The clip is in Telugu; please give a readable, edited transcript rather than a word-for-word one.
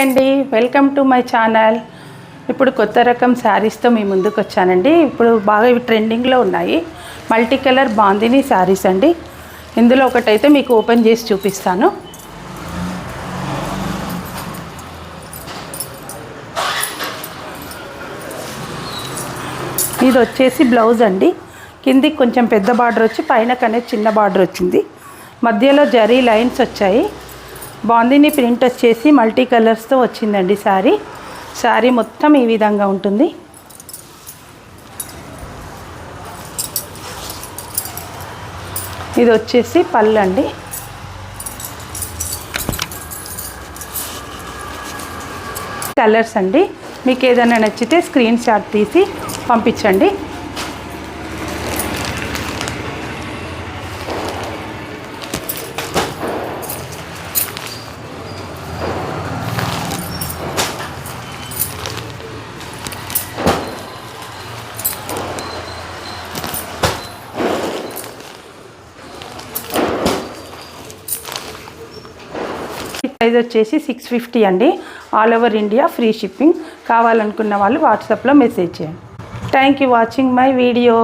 అండి, వెల్కమ్ టు మై ఛానల్. ఇప్పుడు కొత్త రకం శారీస్తో మీ ముందుకు వచ్చానండి. ఇప్పుడు బాగా ఇవి ట్రెండింగ్లో ఉన్నాయి. మల్టీ కలర్ బాందిని శారీస్ అండి. ఇందులో ఒకటైతే మీకు ఓపెన్ చేసి చూపిస్తాను. ఇది వచ్చేసి బ్లౌజ్ అండి. కిందికి కొంచెం పెద్ద బార్డర్ వచ్చి పైన కనే చిన్న బార్డర్ వచ్చింది. మధ్యలో జరీ లైన్స్ వచ్చాయి. బాందిని ప్రింట్ వచ్చేసి మల్టీ కలర్స్తో వచ్చిందండి. శారీ మొత్తం ఈ విధంగా ఉంటుంది. ఇది వచ్చేసి పళ్ళు అండి. కలర్స్ అండి. మీకు ఏదైనా నచ్చితే స్క్రీన్ షాట్ తీసి పంపించండి. ప్రైస్ వచ్చేసి 650 అండి. All over India free shipping. కావాలనుకున్న వాళ్ళు వాట్సాప్లో మెసేజ్ చేయండి. Thank you watching my video.